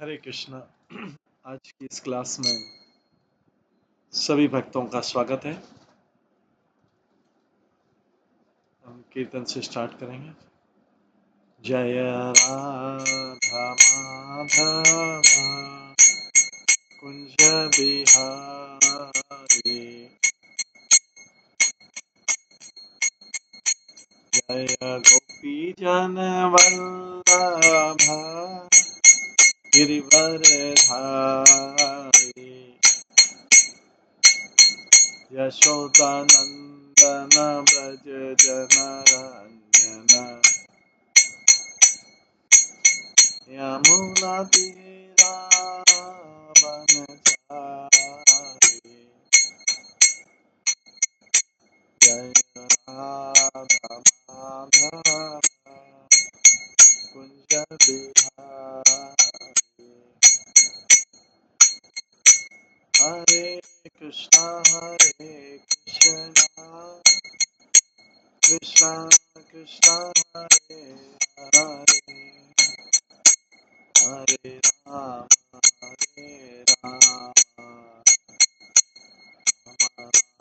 हरे कृष्णा। आज की इस क्लास में सभी भक्तों का स्वागत है। हम कीर्तन से स्टार्ट करेंगे। जय राधा माधव कुंज बिहारी, जय गोपी जन वल्लभ गिरिवरधारी, यशोदानंदन ब्रज जनरंजन, यमुना तीरावनचारी, जय राधा माधव कुंज बिहारी। हरे कृष्णा कृष्णा कृष्णा हरे हरे, हरे राम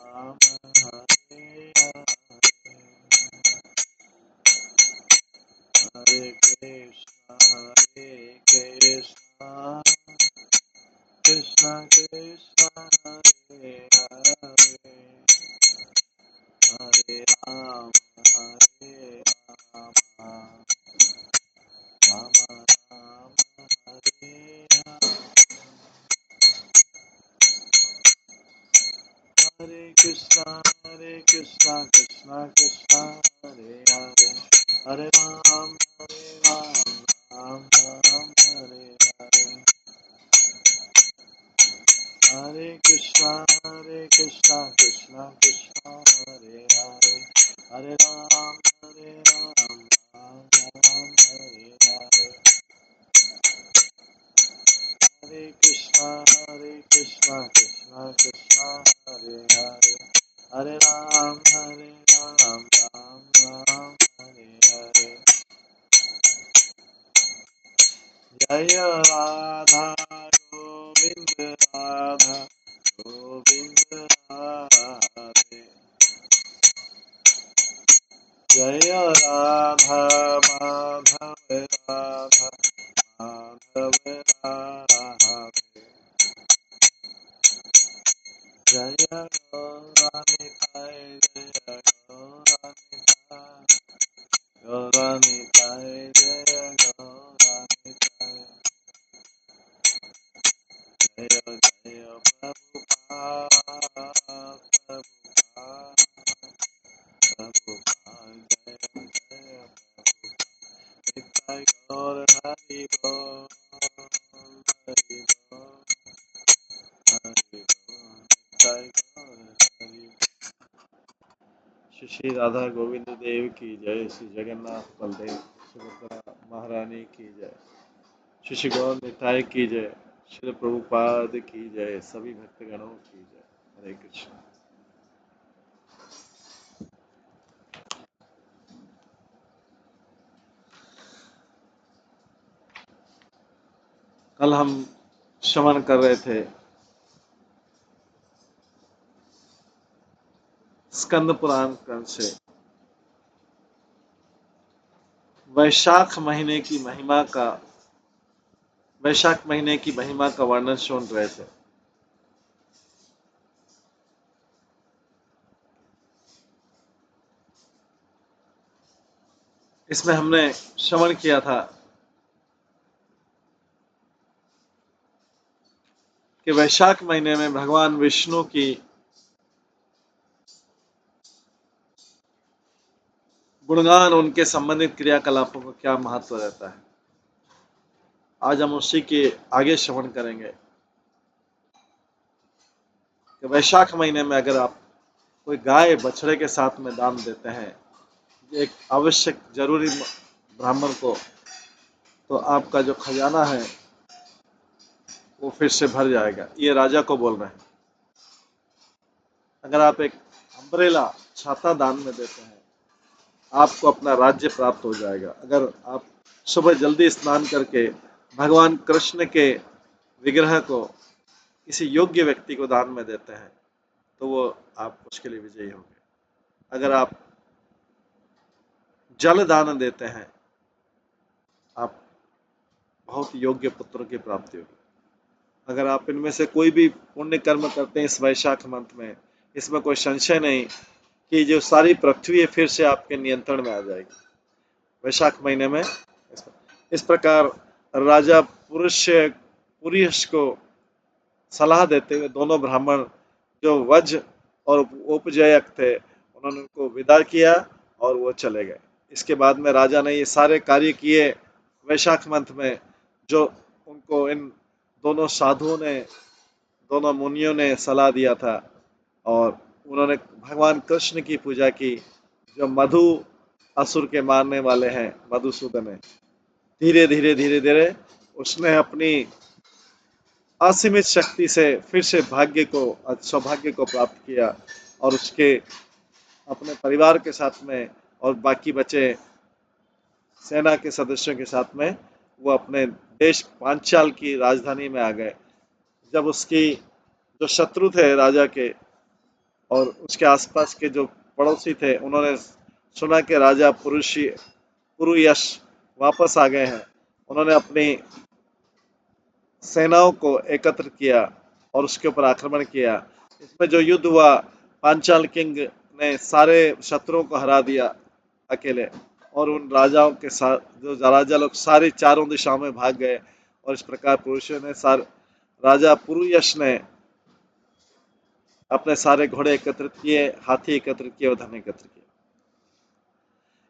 राम राम हरे हरे, हरे कृष्णा कृष्णा कृष्णा हरे हरे, हरे राम राम राम राम हरे हरे, हरे कृष्णा कृष्णा कृष्णा हरे हरे, हरे राम राम राम हरे हरे, हरे कृष्णा कृष्णा कृष्णा हरे हरे, हरे राम राम राम हरे हरे, हरे कृष्णा कृष्णा कृष्णा हरे हरे, हरे राम राम राम हरे हरे, जय राधा गोविंद राधा गोविंद राधे, जय राधा माधव राधा माधव राधे, जय गौरानिताय जय गौरानिताय, गौरानिताय जय गौरानिताय, जय जय प्रभुपाद प्रभुपाद प्रभुपाद, जय जय प्रभुपाद, निताय गौर हरि बोल हरि बोल हरि बोल, निताय गौर हरि। श्री राधा गोविंद देव की जय, श्री जगन्नाथ बलदेव सुभद्रा महारानी की जय, श्री गौर निताय की जय, श्री प्रभुपाद की जय, सभी भक्तगणों की जय। हरे कृष्ण। कल हम श्रवण कर रहे थे स्कंद पुराण ग्रंथ से वैशाख महीने की महिमा का वर्णन सुन रहे थे। इसमें हमने श्रवण किया था कि वैशाख महीने में भगवान विष्णु की गुणगान, उनके संबंधित क्रियाकलापों का क्या महत्व रहता है। आज हम उसी के आगे श्रवण करेंगे कि वैशाख महीने में अगर आप कोई गाय बछड़े के साथ में दान देते हैं, एक आवश्यक जरूरी ब्राह्मण को, तो आपका जो खजाना है वो फिर से भर जाएगा। ये राजा को बोल रहे हैं। अगर आप एक अम्ब्रेला छाता दान में देते हैं, आपको अपना राज्य प्राप्त हो जाएगा। अगर आप सुबह जल्दी स्नान करके भगवान कृष्ण के विग्रह को किसी योग्य व्यक्ति को दान में देते हैं तो वो आप उसके लिए विजयी होंगे। अगर आप जल दान देते हैं, आप बहुत योग्य पुत्रों की प्राप्ति होगी। अगर आप इनमें से कोई भी पुण्य कर्म करते हैं इस वैशाख मंथ में, इसमें कोई संशय नहीं कि जो सारी पृथ्वी है फिर से आपके नियंत्रण में आ जाएगी वैशाख महीने में। इस प्रकार राजा पुरुष को सलाह देते हुए दोनों ब्राह्मण जो वज और उपजयक थे उन्होंने उनको विदा किया और वो चले गए। इसके बाद में राजा ने ये सारे कार्य किए वैशाख मंथ में जो उनको इन दोनों साधुओं ने, दोनों मुनियों ने सलाह दिया था। और उन्होंने भगवान कृष्ण की पूजा की जो मधु असुर के मारने वाले हैं, मधुसूदन है। धीरे धीरे धीरे धीरे उसने अपनी असीमित शक्ति से फिर से सौभाग्य को प्राप्त किया और उसके अपने परिवार के साथ में और बाकी बचे सेना के सदस्यों के साथ में वो अपने देश पांचाल की राजधानी में आ गए। जब उसकी जो शत्रु थे राजा के और उसके आसपास के जो पड़ोसी थे उन्होंने सुना कि राजा पुरुयश वापस आ गए हैं, उन्होंने अपनी सेनाओं को एकत्र किया और उसके ऊपर आक्रमण किया। इसमें जो युद्ध हुआ, पांचाल किंग ने सारे शत्रुओं को हरा दिया अकेले और उन राजाओं के साथ जो राजा लोग सारी चारों दिशाओं में भाग गए। और इस प्रकार पुरुषों ने राजा पुरुयश ने अपने सारे घोड़े एकत्रित किए, हाथी एकत्रित किए और धन एकत्रित किए।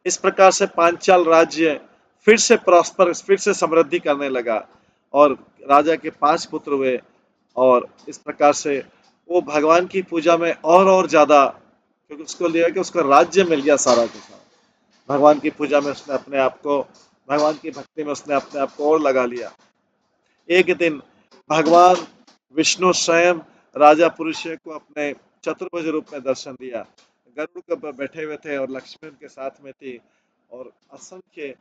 इस प्रकार से पांचाल राज्य फिर से प्रॉस्पर, फिर से समृद्धि करने लगा और राजा के 5 पुत्र हुए। और इस प्रकार से वो भगवान की पूजा में और ज्यादा, क्योंकि उसको लिया कि उसको राज्य मिल गया सारा के सारा। भगवान की पूजा में उसने अपने आप को, भगवान की भक्ति में उसने अपने आप को और लगा लिया। एक दिन भगवान विष्णु स्वयं राजा पुरुष को अपने चतुर्भुज रूप में दर्शन दिया। गरुड़ पर बैठे हुए थे और लक्ष्मी उनके साथ में थी और असंख्य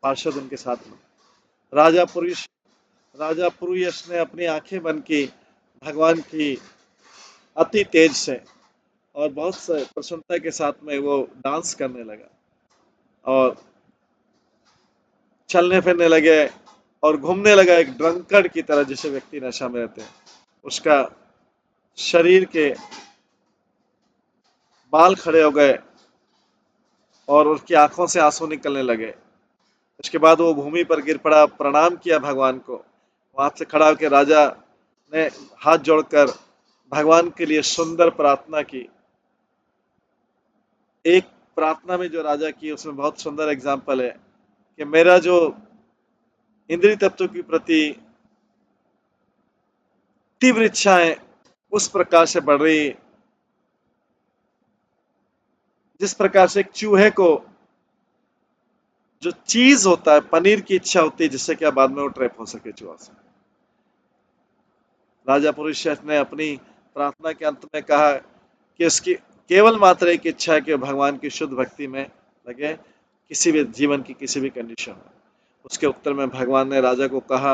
पार्षद उनके साथ में। राजा पुरुष ने अपनी आंखें बंद की भगवान की अति तेज से और बहुत से प्रसन्नता के साथ में वो डांस करने लगा और चलने फिरने लगे और घूमने लगा एक ड्रंकर्ड की तरह, जिसे व्यक्ति नशा में रहते हैं। उसका शरीर के बाल खड़े हो गए और उसकी आंखों से आंसू निकलने लगे। उसके बाद वो भूमि पर गिर पड़ा, प्रणाम किया भगवान को। वहां से खड़ा होकर राजा ने हाथ जोड़कर भगवान के लिए सुंदर प्रार्थना की। एक प्रार्थना में जो राजा की उसमें बहुत सुंदर एग्जाम्पल है कि मेरा जो इंद्रिय तत्व के प्रति तीव्र इच्छाएं उस प्रकार से बढ़ रही, जिस प्रकार से एक चूहे को जो चीज होता है, पनीर की इच्छा होती है, जिससे क्या बाद में वो ट्रैप हो सके चूहा से। राजा पुरुषोत्तम ने अपनी प्रार्थना के अंत में कहा कि उसकी केवल मात्र एक इच्छा है कि भगवान की शुद्ध भक्ति में लगे, किसी भी जीवन की किसी भी कंडीशन में। उसके उत्तर में भगवान ने राजा को कहा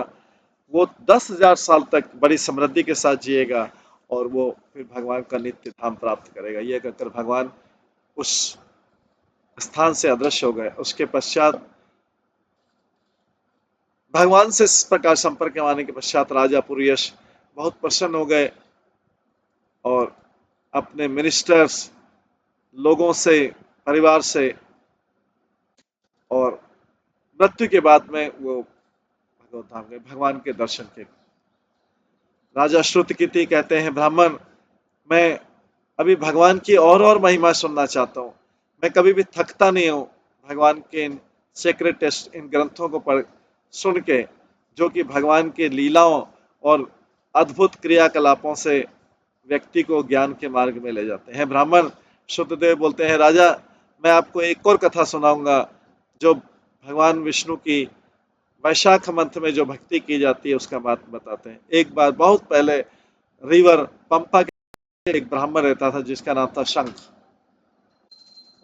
वो 10,000 साल तक बड़ी समृद्धि के साथ जिएगा और वो फिर भगवान का नित्य धाम प्राप्त करेगा। यह कहकर भगवान उस स्थान से अदृश्य हो गए। उसके पश्चात भगवान से इस प्रकार संपर्क आने के पश्चात राजा पुरुष बहुत प्रसन्न हो गए और अपने मिनिस्टर्स, लोगों से, परिवार से और मृत्यु के बाद में वो भगवत धाम गए भगवान के दर्शन के। राजा श्रुतकीर्ति कहते हैं, ब्राह्मण मैं अभी भगवान की और महिमा सुनना चाहता हूँ। मैं कभी भी थकता नहीं हूँ भगवान के इन सेक्रेट टेक्स्ट, इन ग्रंथों को पढ़ सुन के, जो कि भगवान के लीलाओं और अद्भुत क्रियाकलापों से व्यक्ति को ज्ञान के मार्ग में ले जाते हैं। ब्राह्मण शुद्धदेव बोलते हैं, राजा मैं आपको एक और कथा सुनाऊंगा जो भगवान विष्णु की वैशाख मंथ में जो भक्ति की जाती है उसका बात बताते हैं। एक बार बहुत पहले रिवर पंपा के एक ब्राह्मण रहता था जिसका नाम था शंख।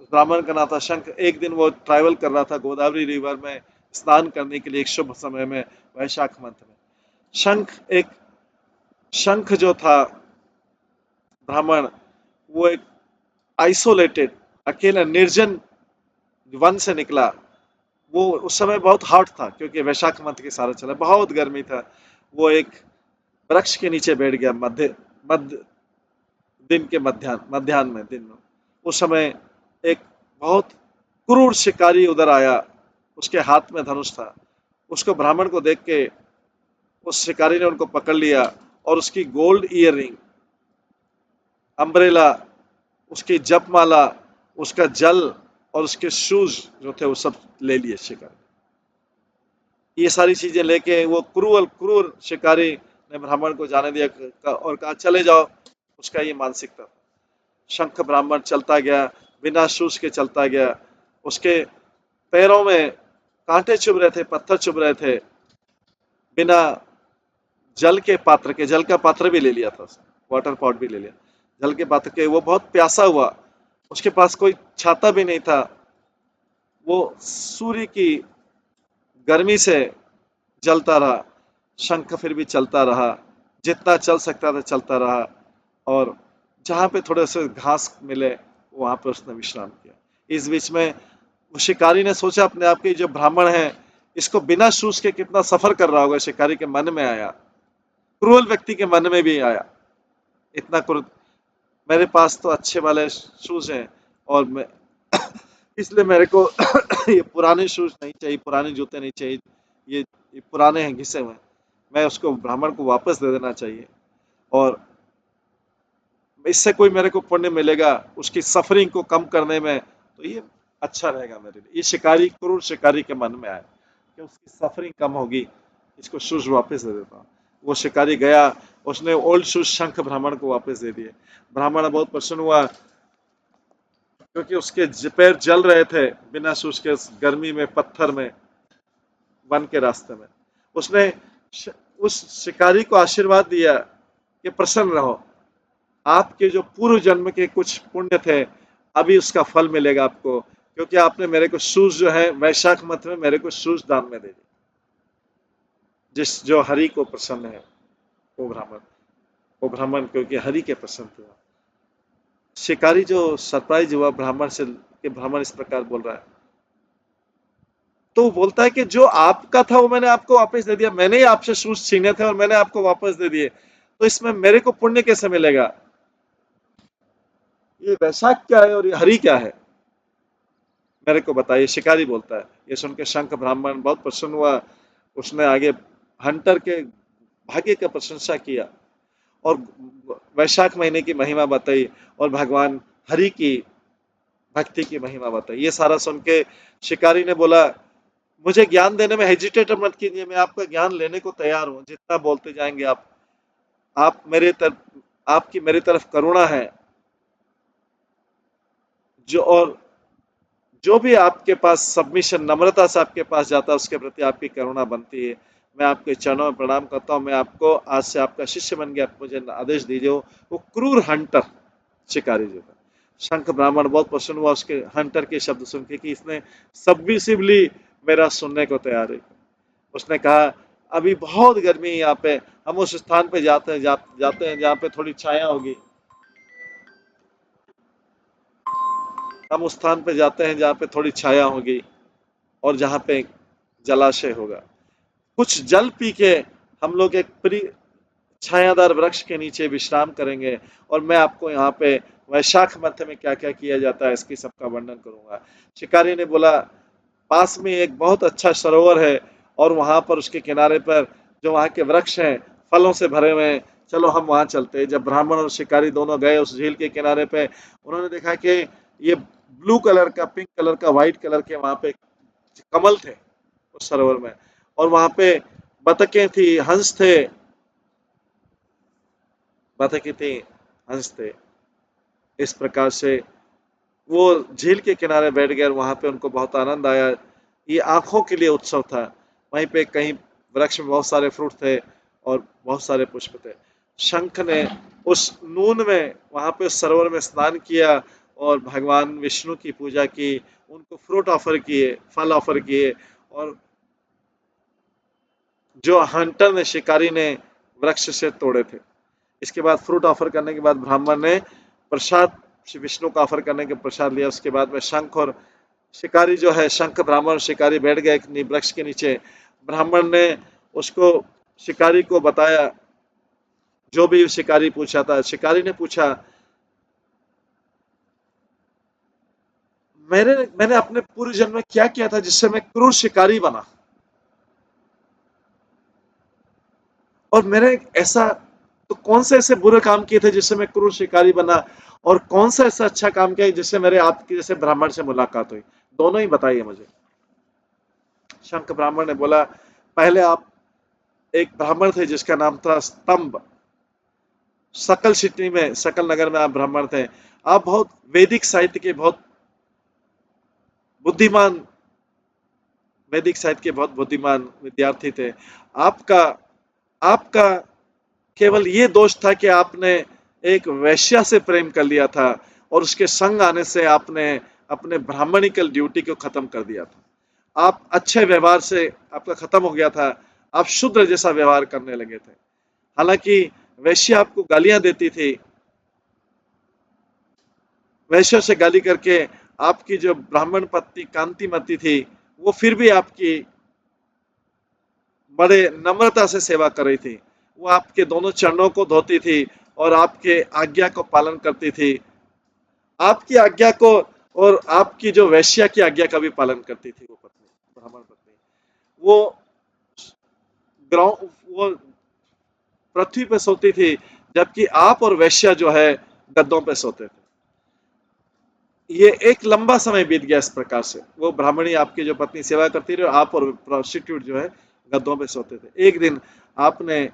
उस ब्राह्मण का नाम था शंख। एक दिन वो ट्रैवल कर रहा था गोदावरी रिवर में स्नान करने के लिए एक शुभ समय में, वैशाख मंथ में। शंख जो था ब्राह्मण, वो एक आइसोलेटेड, अकेला निर्जन वन से निकला। वो उस समय बहुत हॉट था क्योंकि वैशाख मंथ के सारा चला, बहुत गर्मी था। वो एक वृक्ष के नीचे बैठ गया मध्य मध्य दिन के मध्याह्न में, दिन में। उस समय एक बहुत क्रूर शिकारी उधर आया, उसके हाथ में धनुष था। उसको ब्राह्मण को देख के उस शिकारी ने उनको पकड़ लिया और उसकी गोल्ड ईयररिंग, अम्ब्रेला, उसकी जपमाला, उसका जल और उसके शूज जो थे वो सब ले लिए शिकारी। ये सारी चीजें लेके वो क्रूर शिकारी ने ब्राह्मण को जाने दिया और कहा चले जाओ। उसका ये मानसिकता। शंख ब्राह्मण चलता गया, बिना शूज के चलता गया। उसके पैरों में कांटे चुभ रहे थे, पत्थर चुभ रहे थे। बिना जल का पात्र भी ले लिया था उसने, वाटर पॉट भी ले लिया। जल के पात्र के वो बहुत प्यासा हुआ। उसके पास कोई छाता भी नहीं था। वो सूर्य की गर्मी से जलता रहा। शंख फिर भी चलता रहा, जितना चल सकता था चलता रहा। और जहां पे थोड़े से घास मिले वहां पे उसने विश्राम किया। इस बीच में वो शिकारी ने सोचा अपने आप के, जो ब्राह्मण है इसको बिना शूज के कितना सफर कर रहा होगा। शिकारी के मन में आया, क्रूर व्यक्ति के मन में भी आया, इतना क्रूर, मेरे पास तो अच्छे वाले शूज हैं और मैं इसलिए मेरे को ये पुराने शूज नहीं चाहिए, पुराने जूते नहीं चाहिए, ये पुराने हैं, घिसे हुए। मैं उसको ब्राह्मण को वापस दे देना चाहिए और इससे कोई मेरे को पुण्य मिलेगा उसकी सफरिंग को कम करने में, तो ये अच्छा रहेगा मेरे लिए। ये शिकारी, क्रूर शिकारी के मन में आया कि उसकी सफरिंग कम होगी, इसको शूज वापस दे देता हूँ। वो शिकारी गया, उसने ओल्ड शूज शंख ब्राह्मण को वापस दे दिए। ब्राह्मण बहुत प्रसन्न हुआ क्योंकि उसके पैर जल रहे थे बिना शूज के, गर्मी में, पत्थर में, वन के रास्ते में। उसने उस शिकारी को आशीर्वाद दिया कि प्रसन्न रहो, आपके जो पूर्व जन्म के कुछ पुण्य थे अभी उसका फल मिलेगा आपको, क्योंकि आपने मेरे को शूज जो है वैशाख मत में मेरे को शूज दान में दे दी। जिस जो हरि को प्रसन्न है वो ब्राह्मण क्योंकि हरि के प्रसन्न हुआ। शिकारी जो सरप्राइज हुआ ब्राह्मण से कि ब्राह्मण इस प्रकार बोल रहा है, तो वो बोलता है कि जो आपका था वो मैंने आपको वापस दे दिया। मैंने ही आपसे शूज छीने थे और मैंने आपको वापस दे दिए, तो इसमें मेरे को पुण्य कैसे मिलेगा? ये वैशाख क्या है और ये हरि क्या है, मेरे को बताइए, शिकारी बोलता है। ये सुन के शंख ब्राह्मण बहुत प्रसन्न हुआ। उसने आगे हंटर के भाग्य का प्रशंसा किया और वैशाख महीने की महिमा बताई और भगवान हरि की भक्ति की महिमा बताई। ये सारा सुन के शिकारी ने बोला, मुझे ज्ञान देने में हेजिटेट मत कीजिए, मैं आपका ज्ञान लेने को तैयार हूँ, जितना बोलते जाएंगे आप मेरे तरफ, आपकी मेरी तरफ करुणा है, जो और जो भी आपके पास सबमिशन, नम्रता से आपके पास जाता है उसके प्रति आपकी करुणा बनती है। मैं आपके चरणों में प्रणाम करता हूँ, मैं आपको आज से आपका शिष्य बन गया, मुझे आदेश दीजिए। वो क्रूर हंटर शिकारी जो था, शंख ब्राह्मण बहुत प्रसन्न हुआ उसके हंटर के शब्द सुन के कि इसने सबमिसिवली मेरा सुनने को तैयार है। उसने कहा, अभी बहुत गर्मी है यहाँ पे, हम उस स्थान पे जाते हैं जहाँ पे थोड़ी छाया होगी। हम उस स्थान पे जाते हैं जहाँ पे थोड़ी छाया होगी और जहाँ पे जलाशय होगा। कुछ जल पी के हम लोग एक छायादार वृक्ष के नीचे विश्राम करेंगे और मैं आपको यहाँ पे वैशाख मध्य में क्या क्या किया जाता है इसकी सबका वर्णन करूंगा। शिकारी ने बोला, पास में एक बहुत अच्छा सरोवर है और वहां पर उसके किनारे पर जो वहां के वृक्ष हैं फलों से भरे हुए हैं, चलो हम वहां चलते हैं। जब ब्राह्मण और शिकारी दोनों गए उस झील के किनारे पे, उन्होंने देखा कि ये ब्लू कलर का, पिंक कलर का, व्हाइट कलर के वहां पे कमल थे उस सरोवर में, और वहां पे बतखें थी, हंस थे, बतखें थी, हंस थे। इस प्रकार से वो झील के किनारे बैठ गए और वहां पे उनको बहुत आनंद आया। ये आंखों के लिए उत्सव था। वहीं पे कहीं वृक्ष में बहुत सारे फ्रूट थे और बहुत सारे पुष्प थे। शंख ने उस नून में वहां पे सरोवर में स्नान किया और भगवान विष्णु की पूजा की, उनको फ्रूट ऑफर किए, फल ऑफर किए और जो हंटर ने, शिकारी ने वृक्ष से तोड़े थे। इसके बाद फ्रूट ऑफर करने के बाद ब्राह्मण ने प्रसाद, श्री विष्णु का ऑफर करने के प्रसाद लिया। उसके बाद में शंख और शिकारी जो है, शंख ब्राह्मण शिकारी बैठ गए एक वृक्ष के नीचे। ब्राह्मण ने उसको, शिकारी को बताया जो भी शिकारी पूछा था। शिकारी ने पूछा, मैंने अपने पूर्व जन्म में क्या किया था जिससे मैं क्रूर शिकारी बना, और मैंने ऐसा तो कौन से ऐसे बुरे काम किए थे जिससे मैं क्रूर शिकारी बना, और कौन सा ऐसा अच्छा काम किया जिससे मेरे आपके जैसे ब्राह्मण से मुलाकात हुई। दोनों ही बताइए मुझे। शंख ब्राह्मण ने बोला, पहले आप, एक ब्राह्मण थे जिसका नाम था स्तंभ। सकल सिटी में, सकल नगर में आप ब्राह्मण थे। आप बहुत वैदिक साहित्य के बहुत बुद्धिमान, वैदिक साहित्य के बहुत बुद्धिमान विद्यार्थी थे। आपका आपका केवल ये दोष था कि आपने एक वैश्या से प्रेम कर लिया था, और उसके संग आने से आपने अपने ब्राह्मणिकल ड्यूटी को खत्म कर दिया था। आप अच्छे व्यवहार से आपका खत्म हो गया था। आप शूद्र जैसा व्यवहार करने लगे थे। हालांकि वैश्या आपको गालियां देती थी, वैश्यों से गाली करके आपकी जो ब्राह्मण पत्नी कांतिमती थी, वो फिर भी आपकी बड़े नम्रता से सेवा कर रही थी। वो आपके दोनों चरणों को धोती थी और आपके आज्ञा को पालन करती थी। आपकी आज्ञा को और आपकी जो वैश्या की आज्ञा का भी पालन करती थी वो पत्नी, ब्राह्मण पत्नी। वो ग्राउंड, वो पृथ्वी पे सोती थी, जबकि आप और वैश्या जो है गद्दों पे सोते थे। ये एक लंबा समय बीत गया इस प्रकार से। वो ब्राह्मणी आपकी जो पत्नी सेवा करती रही, और आप और प्रोस्टिट्यूट जो है गद्दों पे सोते थे। एक दिन आपने,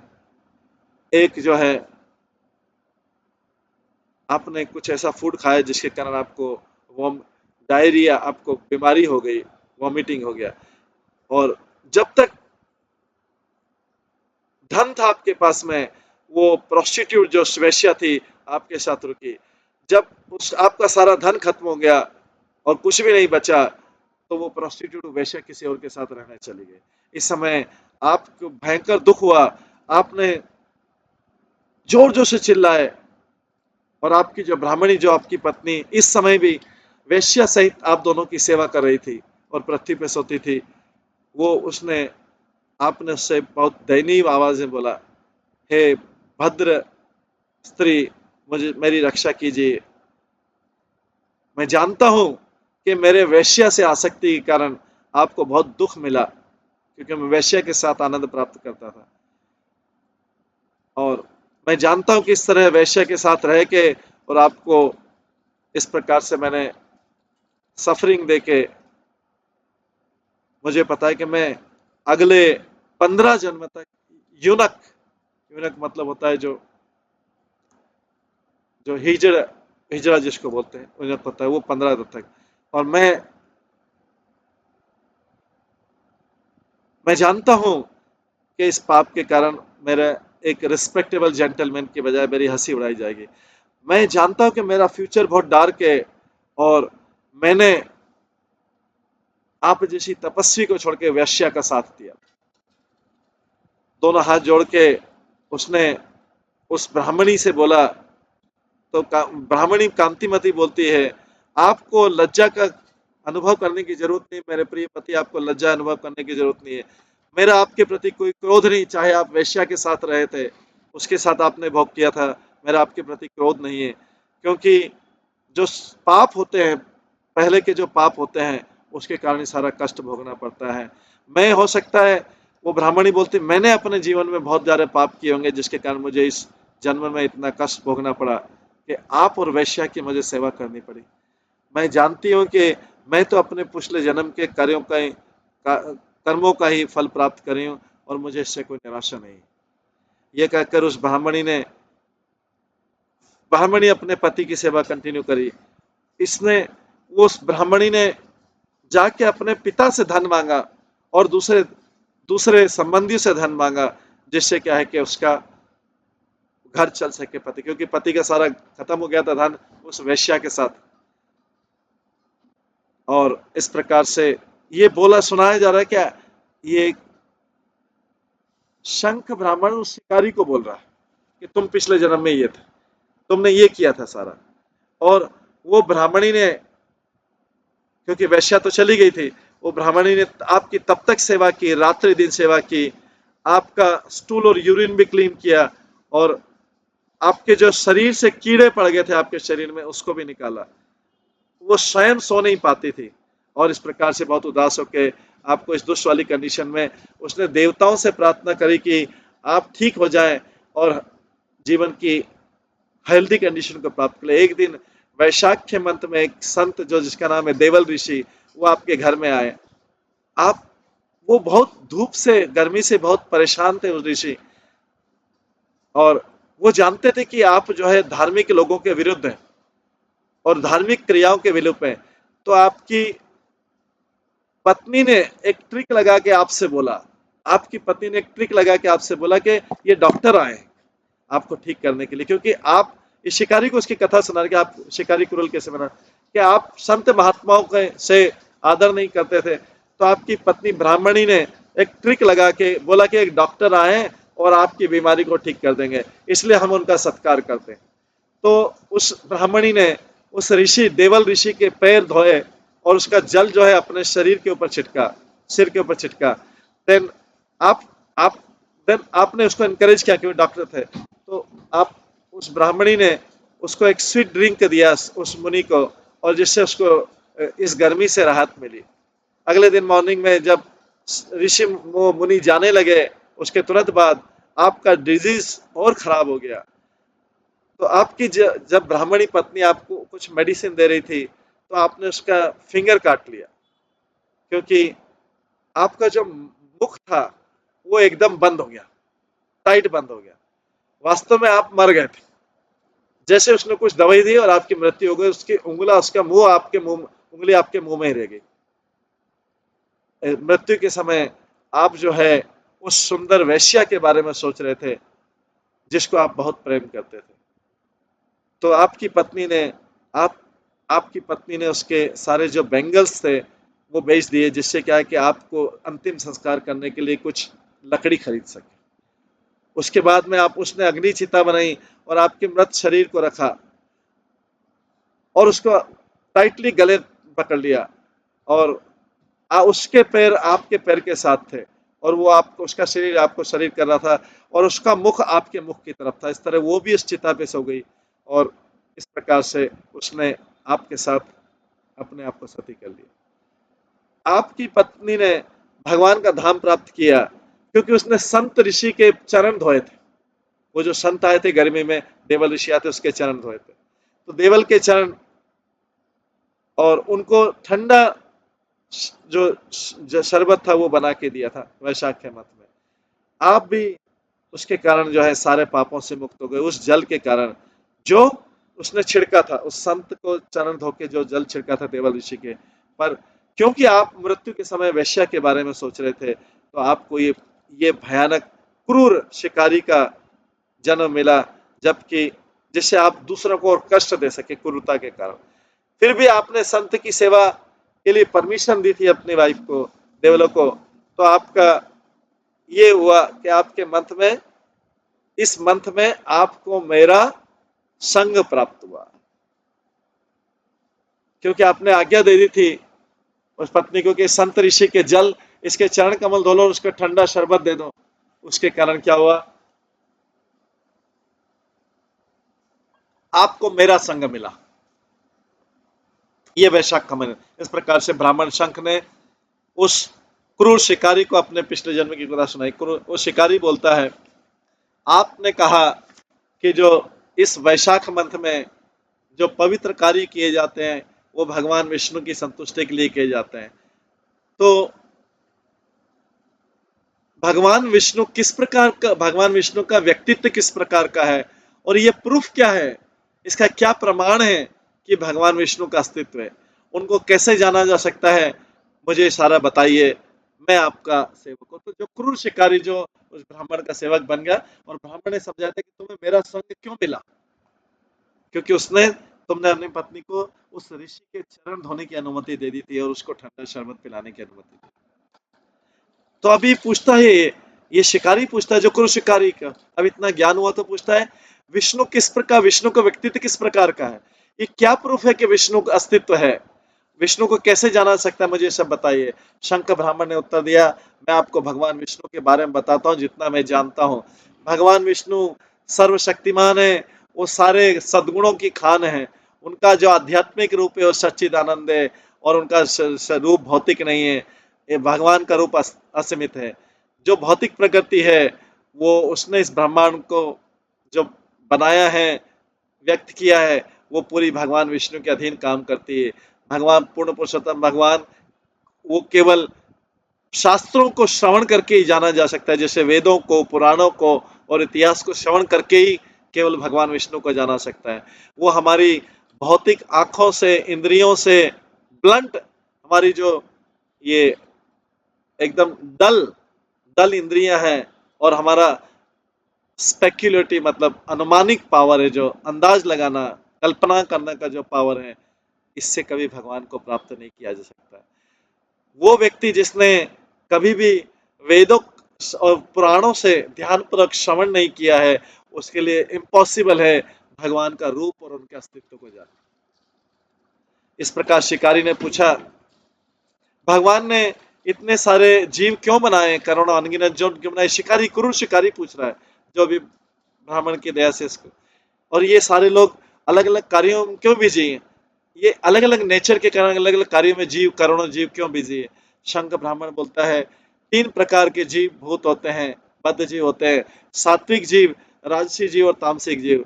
एक जो है, आपने कुछ ऐसा फूड खाया जिसके कारण आपको वॉम डायरिया, आपको बीमारी हो गई, वॉमिटिंग हो गया। और जब तक धन था आपके पास में, वो प्रोस्टिट्यूट जो वेश्या थी आपके साथ रुकी। जब उस आपका सारा धन खत्म हो गया और कुछ भी नहीं बचा, तो वो प्रोस्टिट्यूट वेश्या किसी और के साथ रहने चली गई। इस समय आपको भयंकर दुख हुआ। आपने जोर जोर से चिल्लाए, और आपकी जो ब्राह्मणी, जो आपकी पत्नी इस समय भी वेश्या सहित आप दोनों की सेवा कर रही थी और पृथ्वी पे सोती थी, वो उसने, आपने उससे बहुत दयनीय आवाज में बोला, हे भद्र स्त्री, मुझे, मेरी रक्षा कीजिए। मैं जानता हूं कि मेरे वेश्या से आसक्ति के कारण आपको बहुत दुख मिला, क्योंकि मैं वेश्या के साथ आनंद प्राप्त करता था। और मैं जानता हूं कि इस तरह वेश्या के साथ रह के और आपको इस प्रकार से मैंने सफरिंग देके, मुझे पता है कि मैं अगले 15 जन्म तक यूनक, यूनक मतलब होता है जो, जो हिजड़, हिजड़ा जिसको बोलते हैं, यूनक होता है वो 15 तक। और मैं जानता हूं कि इस पाप के कारण मेरा एक रिस्पेक्टेबल जेंटलमैन की बजाय मेरी हंसी उड़ाई जाएगी। मैं जानता हूं कि मेरा फ्यूचर बहुत डार्क है, और मैंने आप जैसी तपस्वी को छोड़ के वैश्या का साथ दिया। दोनों हाथ जोड़ के उसने उस ब्राह्मणी से बोला, तो ब्राह्मणी कांतिमती बोलती है, आपको लज्जा का अनुभव करने की जरूरत नहीं मेरे प्रिय पति, आपको लज्जा अनुभव करने की जरूरत नहीं है। मेरा आपके प्रति कोई क्रोध नहीं, चाहे आप वेश्या के साथ रहे थे, उसके साथ आपने भोग किया था, मेरा आपके प्रति क्रोध नहीं है। क्योंकि जो पाप होते हैं, पहले के जो पाप होते हैं, उसके कारण ही सारा कष्ट भोगना पड़ता है। मैं, हो सकता है, वो ब्राह्मणी बोलती, मैंने अपने जीवन में बहुत ज्यादा पाप किए होंगे जिसके कारण मुझे इस जन्म में इतना कष्ट भोगना पड़ा कि आप और वैश्या की मुझे सेवा करनी पड़ी। मैं जानती हूँ कि मैं तो अपने पिछले जन्म के कार्यों कर्मों का ही फल प्राप्त करी हूँ, और मुझे इससे कोई निराशा नहीं। ये कहकर उस ब्राह्मणी अपने पति की सेवा कंटिन्यू करी। इसने, उस ब्राह्मणी ने जाके अपने पिता से धन मांगा, और दूसरे दूसरे संबंधियों से धन मांगा, जिससे क्या है कि उसका घर चल सके पति, क्योंकि पति का सारा खत्म हो गया था धन उस वेश्या के साथ। और इस प्रकार से ये बोला सुनाया जा रहा है क्या, ये शंख ब्राह्मण उस शिकारी को बोल रहा है कि तुम पिछले जन्म में ये थे, तुमने ये किया था सारा। और वो ब्राह्मणी ने, क्योंकि वैश्या तो चली गई थी, वो ब्राह्मणी ने आपकी तब तक सेवा की, रात्रि दिन सेवा की, आपका स्टूल और यूरिन भी क्लीन किया, और आपके जो शरीर से कीड़े पड़ गए थे आपके शरीर में उसको भी निकाला। वो स्वयं सो नहीं पाती थी, और इस प्रकार से बहुत उदास होकर आपको इस दुष्ट वाली कंडीशन में उसने देवताओं से प्रार्थना करी कि आप ठीक हो जाएं और जीवन की हेल्दी कंडीशन को प्राप्त कर ले। एक दिन वैशाख मंथ में एक संत जो जिसका नाम है देवल ऋषि, वो आपके घर में आए। आप वो बहुत धूप से गर्मी से बहुत परेशान थे उस ऋषि, और वो जानते थे कि आप जो है धार्मिक लोगों के विरुद्ध हैं और धार्मिक क्रियाओं के विलुप्त हैं। तो आपकी पत्नी ने एक ट्रिक लगा के आपसे बोला, आपकी पत्नी ने एक ट्रिक लगा के आपसे बोला कि ये डॉक्टर आए हैं आपको ठीक करने के लिए, क्योंकि आप इस शिकारी को उसकी कथा सुना कि आप शिकारी क्रूरल कैसे बना, कि आप संत महात्माओं के से आदर नहीं करते थे। तो आपकी पत्नी ब्राह्मणी ने एक ट्रिक लगा के बोला कि एक डॉक्टर आए हैं और आपकी बीमारी को ठीक कर देंगे, इसलिए हम उनका सत्कार करते हैं। तो उस ब्राह्मणी ने उस ऋषि देवल ऋषि के पैर धोए और उसका जल जो है अपने शरीर के ऊपर छिटका, सिर के ऊपर छिटका। देन आप आप देन आपने उसको एनकरेज किया, क्योंकि डॉक्टर थे। तो आप उस ब्राह्मणी ने उसको एक स्वीट ड्रिंक दिया उस मुनि को, और जिससे उसको इस गर्मी से राहत मिली। अगले दिन मॉर्निंग में जब ऋषि वो मुनि जाने लगे, उसके तुरंत बाद आपका डिजीज और खराब हो गया। तो आपकी जब ब्राह्मणी पत्नी आपको कुछ मेडिसिन दे रही थी, तो आपने उसका फिंगर काट लिया, क्योंकि आपका जो मुख था वो एकदम बंद हो गया, टाइट बंद हो गया। वास्तव में आप मर गए थे। जैसे उसने कुछ दवाई दी और आपकी मृत्यु हो गई, उसकी उंगला उसका मुंह आपके मुंह, उंगली आपके मुंह में ही रह गई। मृत्यु के समय आप जो है उस सुंदर वैश्या के बारे में सोच रहे थे जिसको आप बहुत प्रेम करते थे। तो आपकी पत्नी ने आप आपकी पत्नी ने उसके सारे जो बैंगल्स थे वो बेच दिए, जिससे क्या है कि आपको अंतिम संस्कार करने के लिए कुछ लकड़ी खरीद सके। उसके बाद में आप उसने अग्नि चिता बनाई और आपके मृत शरीर को रखा और उसको टाइटली गले पकड़ लिया, और उसके पैर आपके पैर के साथ थे, और वो आपको उसका शरीर आपको शरीर कर रहा था, और उसका मुख आपके मुख की तरफ था। इस तरह वो भी इस चिता पे सो गई, और इस प्रकार से उसने आपके साथ अपने आप को सती कर लिया। आपकी पत्नी ने भगवान का धाम प्राप्त किया क्योंकि उसने संत ऋषि के चरण धोए थे। वो जो संत आए थे गर्मी में, देवल ऋषि आते, उसके चरण धोए थे। तो देवल के चरण, और उनको ठंडा जो शरबत था वो बना के दिया था वैशाख के मत में। आप भी उसके कारण जो है सारे पापों से मुक्त हो गए, उस जल के कारण जो उसने छिड़का था, उस संत को चरण धो के जो जल छिड़का था देवल ऋषि के पर। क्योंकि आप मृत्यु के समय वैश्या के बारे में सोच रहे थे, तो आपको ये भयानक क्रूर शिकारी का जन्म मिला, जबकि जिससे आप दूसरों को और कष्ट दे सके क्रूरता के कारण। फिर भी आपने संत की सेवा के लिए परमिशन दी थी अपनी वाइफ को, देवलों को। तो आपका ये हुआ कि आपके मंथ में, इस मंथ में आपको मेरा संग प्राप्त हुआ, क्योंकि आपने आज्ञा दे दी थी उस पत्नी को कि संत ऋषि के जल, इसके चरण कमल धो लो और उसका ठंडा शरबत दे दो। उसके कारण क्या हुआ, आपको मेरा संग मिला। ये वैशाख का महीना। इस प्रकार से ब्राह्मण शंख ने उस क्रूर शिकारी को अपने पिछले जन्म की कथा सुनाई। वो शिकारी बोलता है, आपने कहा कि जो इस वैशाख मंथ में जो पवित्र कार्य किए जाते हैं वो भगवान विष्णु की संतुष्टि के लिए किए जाते हैं। तो भगवान विष्णु का व्यक्तित्व किस प्रकार का है, और ये प्रूफ क्या है, इसका क्या प्रमाण है कि भगवान विष्णु का अस्तित्व है, उनको कैसे जाना जा सकता है, मुझे सारा बताइए, मैं आपका सेवक हूं। तो जो क्रूर शिकारी जो उस ब्राह्मण का सेवक बन गया, और ब्राह्मण ने समझा था कि तुम्हें मेरा संग क्यों मिला, क्योंकि उसने तुमने अपनी पत्नी को उस ऋषि के चरण धोने की अनुमति दे दी थी और उसको ठंडा शरबत पिलाने की अनुमति दी। तो अभी पूछता है ये शिकारी पूछता है, जो क्रूर शिकारी का अब इतना ज्ञान हुआ तो पूछता है विष्णु किस प्रकार, विष्णु का व्यक्तित्व किस प्रकार का है, ये क्या प्रूफ है कि विष्णु का अस्तित्व है, विष्णु को कैसे जाना सकता है, मुझे सब बताइए। शंख ब्राह्मण ने उत्तर दिया, मैं आपको भगवान विष्णु के बारे में बताता हूँ जितना मैं जानता हूँ। भगवान विष्णु सर्वशक्तिमान है, वो सारे सद्गुणों की खान है, उनका जो आध्यात्मिक रूप है वो सच्चिदानंद है, और उनका रूप भौतिक नहीं है, ये भगवान का रूप असीमित है। जो भौतिक प्रकृति है वो उसने इस ब्रह्मांड को जो बनाया है, व्यक्त किया है, वो पूरी भगवान विष्णु के अधीन काम करती है। भगवान पूर्ण पुरुषोत्तम भगवान, वो केवल शास्त्रों को श्रवण करके ही जाना जा सकता है, जैसे वेदों को, पुराणों को और इतिहास को श्रवण करके ही केवल भगवान विष्णु को जाना सकता है। वो हमारी भौतिक आंखों से, इंद्रियों से ब्लंट, हमारी जो ये एकदम डल डल इंद्रियां हैं, और हमारा स्पेक्युलेटिव मतलब अनुमानिक पावर है, जो अंदाज लगाना, कल्पना करने का जो पावर है, इससे कभी भगवान को प्राप्त नहीं किया जा सकता। वो व्यक्ति जिसने कभी भी वेदों और पुराणों से ध्यानपूर्वक श्रवण नहीं किया है, उसके लिए इम्पॉसिबल है भगवान का रूप और उनके अस्तित्व को जानना। इस प्रकार शिकारी ने पूछा, भगवान ने इतने सारे जीव क्यों बनाए, करोड़ों अनगिनत जो क्यों बनाए? शिकारी, क्रूर शिकारी पूछ रहा है, जो अभी ब्राह्मण की दया से इसको, और ये सारे लोग अलग अलग कार्यों में क्यों बिजी हैं, ये अलग अलग नेचर के कारण अलग अलग कार्यों में जीव, करोड़ों जीव क्यों बिजी है? शंख ब्राह्मण बोलता है, 3 प्रकार के जीव भूत होते हैं, बद्ध जीव होते हैं, सात्विक जीव, राजसी जीव और तामसिक जीव।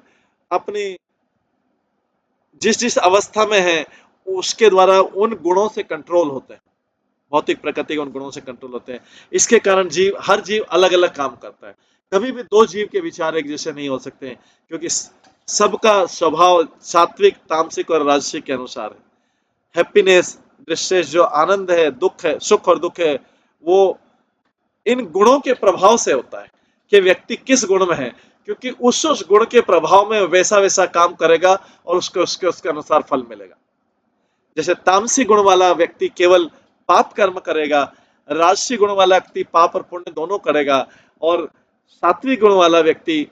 अपनी जिस जिस अवस्था में है उसके द्वारा उन गुणों से कंट्रोल होते हैं, भौतिक प्रकृति के उन गुणों से कंट्रोल होते हैं। इसके कारण जीव, हर जीव अलग अलग काम करता है। कभी भी 2 जीव के विचार एक जैसे नहीं हो सकते हैं, क्योंकि सबका स्वभाव सात्विक, तामसिक और राजसिक के अनुसार है। हैप्पीनेस, डिस्ट्रेस, जो आनंद है, दुख है, सुख और दुख है, वो इन गुणों के प्रभाव से होता है कि व्यक्ति किस गुण में है, क्योंकि उस गुण के प्रभाव में वैसा वैसा काम करेगा और उसके अनुसार फल मिलेगा। जैसे तामसी गुण वाला व्यक्ति केवल पाप कर्म करेगा, राजसी गुण वाला व्यक्ति पाप और पुण्य दोनों करेगा, और सात्विक गुण वाला व्यक्ति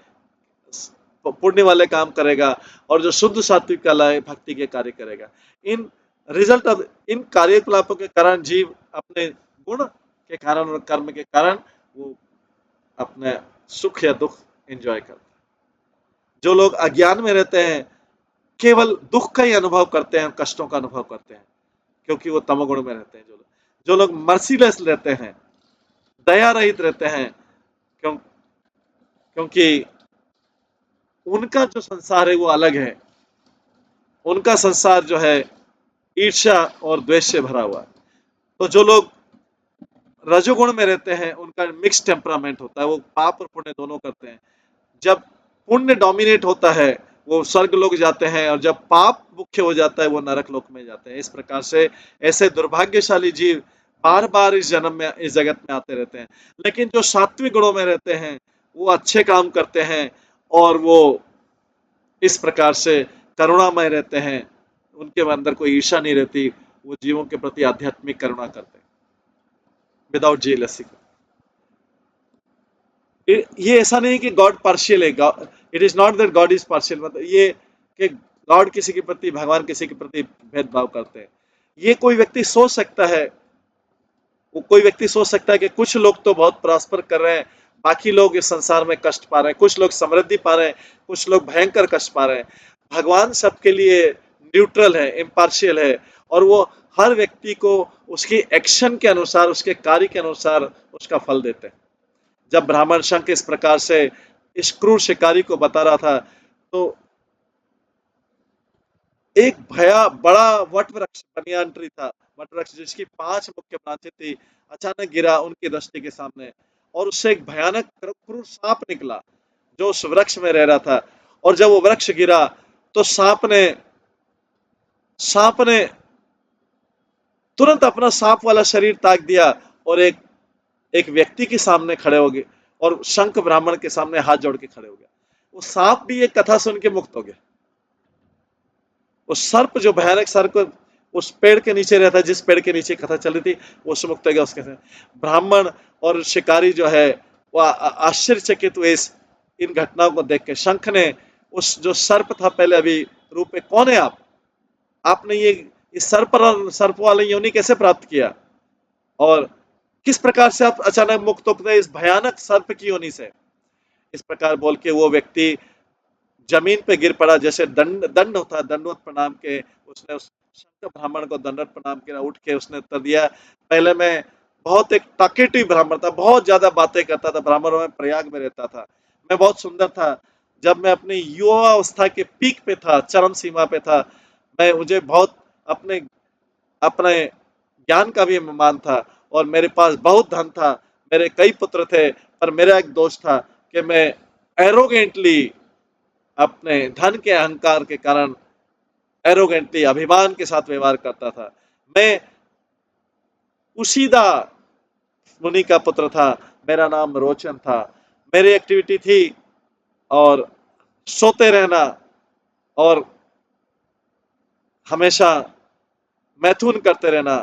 पुण्य वाले काम करेगा, और जो शुद्ध सात्विक वाला है भक्ति के कार्य करेगा। इन रिजल्ट ऑफ इन कार्यकलापों के कारण जीव अपने गुण के कारण और कर्म के कारण वो अपने सुख या दुख एंजॉय करते हैं। जो लोग अज्ञान में रहते हैं केवल दुख का ही अनुभव करते हैं, कष्टों का अनुभव करते हैं, क्योंकि वो तमोगुण में रहते हैं। जो लोग मर्सीलेस रहते हैं, दया रहित रहते हैं, क्योंकि उनका जो संसार है वो अलग है। उनका संसार जो है ईर्ष्या और द्वेष से भरा हुआ है। तो जो लोग रजोगुण में रहते हैं उनका मिक्स टेम्परामेंट होता है, वो पाप और पुण्य दोनों करते हैं। जब पुण्य डोमिनेट होता है वो स्वर्ग लोग जाते हैं, और जब पाप मुख्य हो जाता है वो नरक लोक में जाते हैं। इस प्रकार से ऐसे दुर्भाग्यशाली जीव बार बार इस जन्म में, इस जगत में आते रहते हैं। लेकिन जो सात्विक गुणों में रहते हैं वो अच्छे काम करते हैं, और वो इस प्रकार से करुणामय रहते हैं, उनके अंदर कोई ईर्षा नहीं रहती, वो जीवों के प्रति आध्यात्मिक करुणा करते हैं विदाउट जेलसी। ये ऐसा नहीं कि गॉड पार्शियल है, it is not that God is partial, मतलब ये कि गॉड किसी के प्रति, भगवान किसी के प्रति भेदभाव करते हैं। ये कोई व्यक्ति सोच सकता है, वो कोई व्यक्ति सोच सकता है कि कुछ लोग तो बहुत प्रॉस्पर कर रहे हैं, बाकी लोग इस संसार में कष्ट पा रहे हैं, कुछ लोग समृद्धि पा रहे हैं, कुछ लोग भयंकर कष्ट पा रहे हैं। भगवान सबके लिए न्यूट्रल है, इम्पार्शियल है, और वो हर व्यक्ति को उसकी एक्शन के अनुसार, उसके कार्य के अनुसार उसका फल देते हैं। जब ब्राह्मण शंख इस प्रकार से इस क्रूर शिकारी को बता रहा था, तो एक बड़ा वट वृक्ष, बनियान ट्री था, वट वृक्ष जिसकी 5 मुख्य ब्रांचें थी, अचानक गिरा उनकी दृष्टि के सामने, और उससे एक भयानक क्रूर सांप निकला जो उस वृक्ष में रह रहा था। और जब वो वृक्ष गिरा तो सांप ने तुरंत अपना सांप वाला शरीर ताक दिया, और एक व्यक्ति के सामने खड़े हो गए, और शंख ब्राह्मण के सामने हाथ जोड़ के खड़े हो गया। वो सांप भी एक कथा सुन के मुक्त हो गया। उस सर्प, जो भयानक सर्प उस पेड़ के नीचे रहता है, जिस पेड़ के नीचे कथा चल रही थी, वो मुक्त हो गया उसके से। ब्राह्मण और शिकारी जो है वो आश्चर्यचकित हुए इन घटनाओं को देख के। शंख ने उस जो सर्प था पहले अभी रूप में, कौन है आप, आपने ये इस सर्प वाले योनि कैसे प्राप्त किया, और किस प्रकार से आप अचानक मुक्त होते इस भयानक सर्प की योनि से। इस प्रकार बोल के वो व्यक्ति जमीन पे गिर पड़ा, जैसे दंड दंड होता है, दंडवत प्रणाम के उसने उस शंकर ब्राह्मण को दंडवत प्रणाम किया, उठ के उसने उत्तर दिया। पहले मैं बहुत एक टॉकेटिव ब्राह्मण था, बहुत ज्यादा बातें करता था, ब्राह्मणों में प्रयाग में रहता था, मैं बहुत सुंदर था, जब मैं अपनी युवा अवस्था के पीक पे था, चरम सीमा पे था, मैं मुझे बहुत अपने अपने ज्ञान का भी मान था, और मेरे पास बहुत धन था, मेरे कई पुत्र थे, पर मेरा एक दोष था कि मैं एरोगेंटली अपने धन के अहंकार के कारण एरोगेंटली अभिमान के साथ व्यवहार करता था। मैं उसीदा मुनि का पुत्र था, मेरा नाम रोचन था, मेरी एक्टिविटी थी और सोते रहना, और हमेशा मैथुन करते रहना,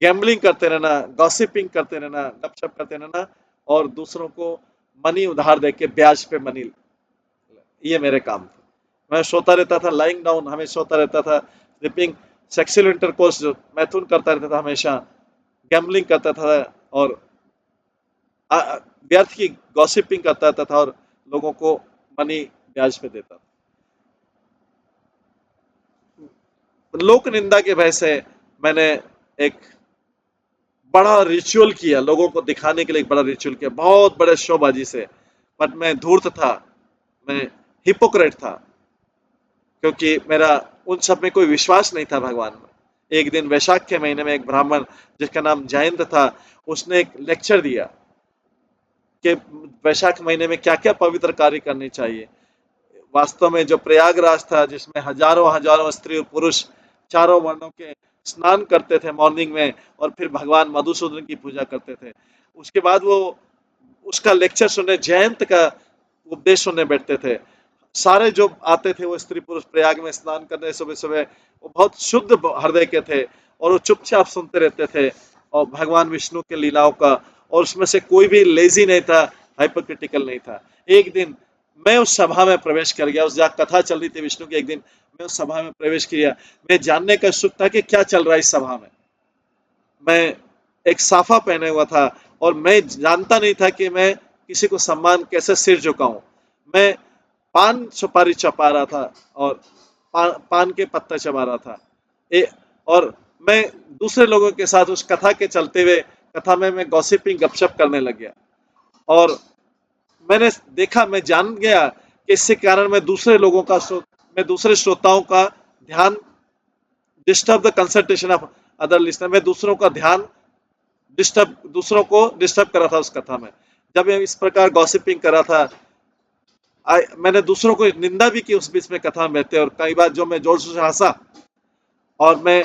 गैम्बलिंग करते रहना, गॉसिपिंग करते रहना, गपशप करते रहना, और दूसरों को मनी उधार देके ब्याज पे मनी, ये मेरे काम थे। मैं सोता रहता था, लाइंग डाउन, हमें सोता रहता था, स्लीपिंग, सेक्सुअल इंटरकोर्स जो मैथुन करता रहता था हमेशा, गैम्बलिंग करता था, और व्यर्थ की गॉसिपिंग करता था, और लोगों को मनी ब्याज पे देता था। लोक निंदा के भय से मैंने एक बड़ा रिचुअल किया, लोगों को दिखाने के लिए एक बड़ा रिचुअल किया, बहुत बड़े शोबाजी से, बट मैं धूर्त था, मैं हिपोक्रेट था, क्योंकि मेरा उन सब में कोई विश्वास नहीं था भगवान में। एक दिन वैशाख के महीने में एक ब्राह्मण जिसका नाम जयंत था, उसने एक लेक्चर दिया कि वैशाख महीने में क्या क्या पवित्र कार्य करने चाहिए। वास्तव में जो प्रयागराज था, जिसमें हजारों हजारों स्त्री और पुरुष चारों वर्णों के स्नान करते थे मॉर्निंग में, और फिर भगवान मधुसूदन की पूजा करते थे, उसके बाद वो उसका लेक्चर सुनने, जयंत का उपदेश सुनने बैठते थे। सारे जो आते थे वो स्त्री पुरुष प्रयाग में स्नान करने सुबह सुबह, वो बहुत शुद्ध हृदय के थे, और वो चुपचाप सुनते रहते थे और भगवान विष्णु के लीलाओं का, और उसमें से कोई भी लेजी नहीं था, हाइपोक्रिटिकल नहीं था। एक दिन मैं उस सभा में प्रवेश कर गया, उस जहाँ कथा चल रही थी विष्णु की, एक दिन मैं उस सभा में प्रवेश किया। मैं जानने का उत्सुक था कि क्या चल रहा है इस सभा में। मैं एक साफा पहने हुआ था, और मैं जानता नहीं था कि मैं किसी को सम्मान कैसे सिर झुकाऊं। मैं पान सुपारी चबा रहा था, और पान के पत्ते चबा रहा था, और मैं दूसरे लोगों के साथ उस कथा के चलते हुए कथा में मैं गॉसिपिंग गपशप करने लग गया, और मैंने देखा, मैं जान गया कि इससे कारण मैं दूसरे श्रोताओं का ध्यान, disturb the concentration of other listener, मैं दूसरों को डिस्टर्ब कर रहा था उस कथा में। जब मैं इस प्रकार गॉसिपिंग कर रहा था, मैंने दूसरों को निंदा भी की उस बीच में कथा में बैठते, और कई बार जो मैं जोर से हंसा, और मैं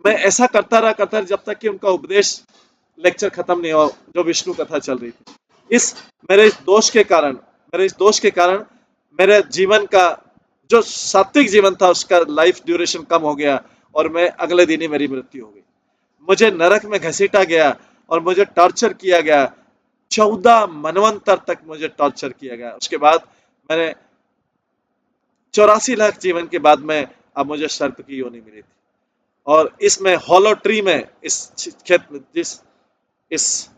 ऐसा करता रहा जब तक कि उनका उपदेश लेक्चर खत्म नहीं हो, जो विष्णु कथा चल रही थी। इस मेरे इस दोष के कारण मेरे जीवन का जो सात्विक जीवन था, उसका लाइफ ड्यूरेशन कम हो गया, और मैं अगले दिन ही मेरी मृत्यु हो गई। मुझे नरक में घसीटा गया, और मुझे टॉर्चर किया गया, 14 मनवंतर तक मुझे टॉर्चर किया गया। उसके बाद मैंने 84 लाख जीवन के बाद में अब मुझे सर्प की योनि मिली थी, और इसमें हॉलो ट्री में, इस खेत में, इस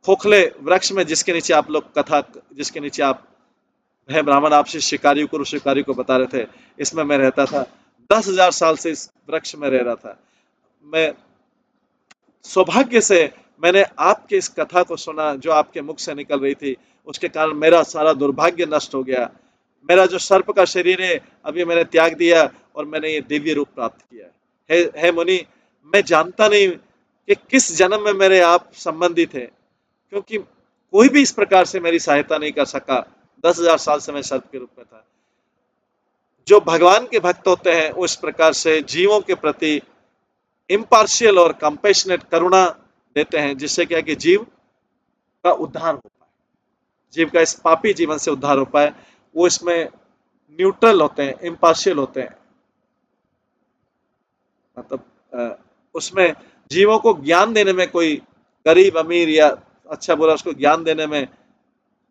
खोखले वृक्ष में, जिसके नीचे आप है ब्राह्मण, आपसे शिकारी को शिकारी को बता रहे थे, इसमें मैं रहता था। 10,000 साल से इस वृक्ष में रह रहा था मैं। सौभाग्य से मैंने आपके इस कथा को सुना जो आपके मुख से निकल रही थी, उसके कारण मेरा सारा दुर्भाग्य नष्ट हो गया। मेरा जो सर्प का शरीर है अभी मैंने त्याग दिया, और मैंने ये दिव्य रूप प्राप्त किया है मुनि। मैं जानता नहीं कि किस जन्म में मेरे आप संबंधी थे, क्योंकि कोई भी इस प्रकार से मेरी सहायता नहीं कर सका। 10,000 साल से मैं सर्प के रूप में था। जो भगवान के भक्त होते हैं वो इस प्रकार से जीवों के प्रति इम्पार्शियल और कंपेशनेट करुणा देते हैं, जिससे क्या है कि जीव का उद्धार हो पाए, जीव का इस पापी जीवन से उद्धार हो पाए। वो इसमें न्यूट्रल होते हैं, इम्पार्शियल होते हैं, मतलब उसमें जीवों को ज्ञान देने में कोई गरीब अमीर या अच्छा बुरा उसको ज्ञान देने में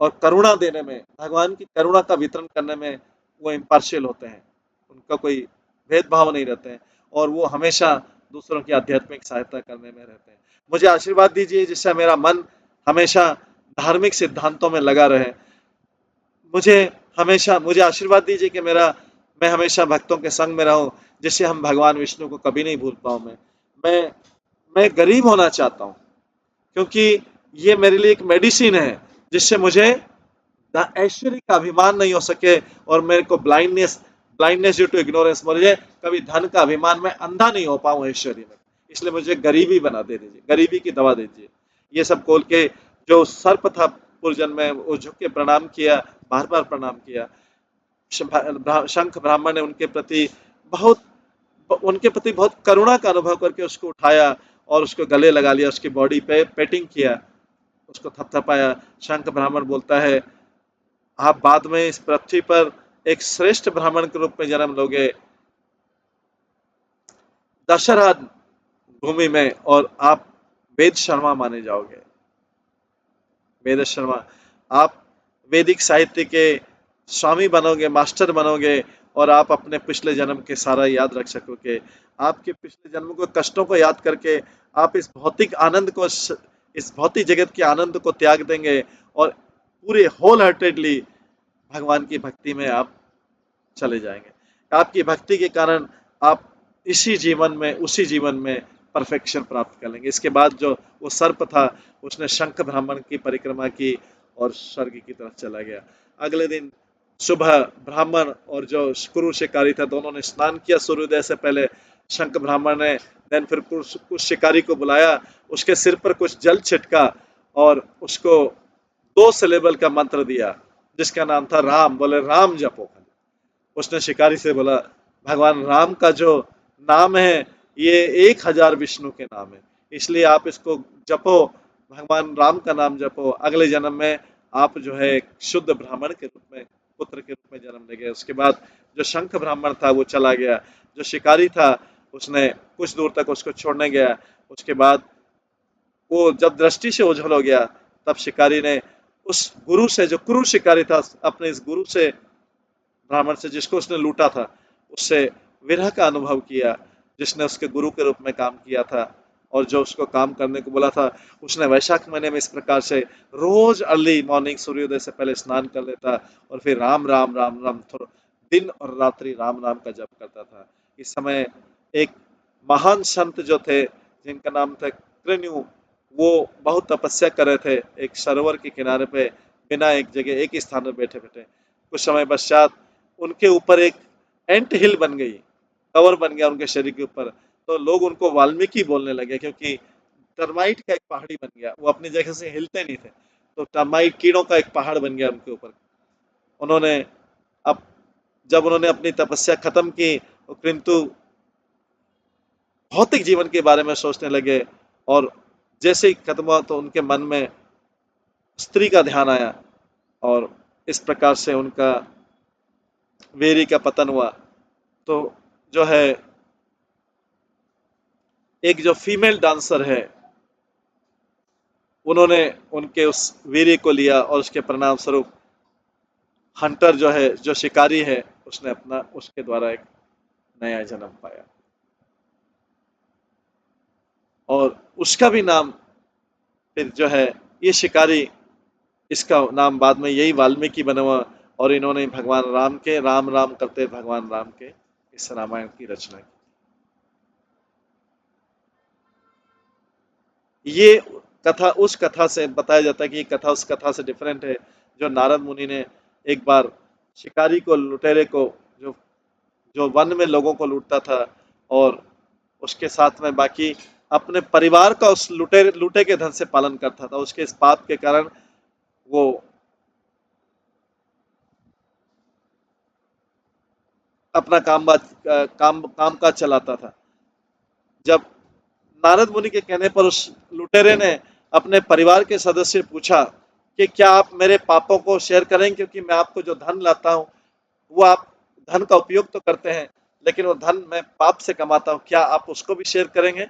और करुणा देने में, भगवान की करुणा का वितरण करने में वो इम्पार्शियल होते हैं, उनका कोई भेदभाव नहीं रहते हैं, और वो हमेशा दूसरों की आध्यात्मिक सहायता करने में रहते हैं। मुझे आशीर्वाद दीजिए जिससे मेरा मन हमेशा धार्मिक सिद्धांतों में लगा रहे। मुझे आशीर्वाद दीजिए कि मैं हमेशा भक्तों के संग में रहूं, जिससे हम भगवान विष्णु को कभी नहीं भूल पाऊं। मैं मैं गरीब होना चाहता हूं, क्योंकि ये मेरे लिए एक मेडिसिन है, जिससे मुझे ऐश्वर्य का अभिमान नहीं हो सके, और मेरे को blindness blindness due to ignorance, मुझे कभी धन का अभिमान में अंधा नहीं हो पाऊं ऐश्वर्य में। इसलिए मुझे गरीबी बना दे दीजिए, गरीबी की दवा दीजिए। ये सब बोल के जो सर्प था पूर्वजन्म में, वो झुक के प्रणाम किया, बार बार प्रणाम किया। शंख ब्राह्मण ने बहुत उनके प्रति बहुत करुणा का अनुभव करके उसको उठाया और उसको गले लगा लिया, उसकी बॉडी पे पेटिंग किया, उसको थपथपाया। शंख ब्राह्मण बोलता है, आप बाद में इस पृथ्वी पर एक श्रेष्ठ ब्राह्मण के रूप में जन्म लोगे दशरथ भूमि में, और आप वेद शर्मा माने जाओगे। वेद शर्मा, आप वैदिक साहित्य के स्वामी बनोगे, मास्टर बनोगे, और आप अपने पिछले जन्म के सारा याद रख सकोगे। आपके पिछले जन्म को, कष्टों को याद करके आप इस भौतिक जगत के आनंद को त्याग देंगे, और पूरे होल हार्टेडली भगवान की भक्ति में आप चले जाएंगे। आपकी भक्ति के कारण आप इसी जीवन में, उसी जीवन में परफेक्शन प्राप्त कर लेंगे। इसके बाद जो वो सर्प था, उसने शंख ब्राह्मण की परिक्रमा की और स्वर्ग की तरफ चला गया। अगले दिन सुबह ब्राह्मण और जो कुरु शिकारी था, दोनों ने स्नान किया सूर्योदय से पहले। शंख ब्राह्मण ने देन फिर कुछ शिकारी को बुलाया, उसके सिर पर कुछ जल छिटका और उसको 2 सिलेबल का मंत्र दिया, जिसका नाम था राम। बोले राम जपो। उसने शिकारी से बोला, भगवान राम का जो नाम है, ये 1000 विष्णु के नाम है, इसलिए आप इसको जपो, भगवान राम का नाम जपो। अगले जन्म में आप जो है एक शुद्ध ब्राह्मण के रूप में, पुत्र के रूप में जन्म लेंगे। उसके बाद जो शंख ब्राह्मण था वो चला गया, जो शिकारी था उसने कुछ दूर तक उसको छोड़ने गया। उसके बाद वो जब दृष्टि से ओझल हो गया, तब शिकारी ने उस गुरु से, जो कुरु शिकारी था, अपने इस गुरु से, ब्राह्मण से जिसको उसने लूटा था, उससे विरह का अनुभव किया, जिसने उसके गुरु के रूप में काम किया था और जो उसको काम करने को बोला था। उसने वैशाख महीने में इस प्रकार से रोज अर्ली मॉर्निंग सूर्योदय से पहले स्नान कर लेता और फिर राम राम राम राम दिन और रात्रि राम राम का जप करता था। इस समय एक महान संत जो थे, जिनका नाम था कृण्यु, वो बहुत तपस्या कर रहे थे एक सरोवर के किनारे पे, बिना एक जगह एक ही स्थान पर बैठे बैठे। कुछ समय पश्चात उनके ऊपर एक एंट हिल बन गई, कवर बन गया उनके शरीर के ऊपर। तो लोग उनको वाल्मीकि बोलने लगे, क्योंकि टर्माइट का एक पहाड़ी बन गया, वो अपनी जगह से हिलते नहीं थे, तो टर्माइट कीड़ों का एक पहाड़ बन गया उनके ऊपर। उन्होंने अब जब उन्होंने अपनी तपस्या खत्म की, किंतु भौतिक जीवन के बारे में सोचने लगे, और जैसे ही खत्म हुआ तो उनके मन में स्त्री का ध्यान आया, और इस प्रकार से उनका वेरी का पतन हुआ। तो जो है एक जो फीमेल डांसर है, उन्होंने उनके उस वीर्य को लिया, और उसके परिणाम स्वरूप हंटर जो है, जो शिकारी है, उसने अपना उसके द्वारा एक नया जन्म पाया, और उसका भी नाम फिर जो है ये शिकारी, इसका नाम बाद में यही वाल्मीकि बना हुआ, और इन्होंने भगवान राम के राम राम करते भगवान राम के इस रामायण की रचना की। ये कथा उस कथा से बताया जाता है कि ये कथा उस कथा से डिफरेंट है, जो नारद मुनि ने एक बार शिकारी को, लुटेरे को, जो जो वन में लोगों को लूटता था, और उसके साथ में बाकी अपने परिवार का उस लूटे के धन से पालन करता था, उसके इस पाप के कारण वो अपना काम काज चलाता था। जब नारद मुनि के कहने पर उस लुटेरे ने अपने परिवार के सदस्य से पूछा कि क्या आप मेरे पापों को शेयर करेंगे, क्योंकि मैं आपको जो धन लाता हूँ, वो आप धन का उपयोग तो करते हैं, लेकिन वो धन मैं पाप से कमाता हूँ, क्या आप उसको भी शेयर करेंगे?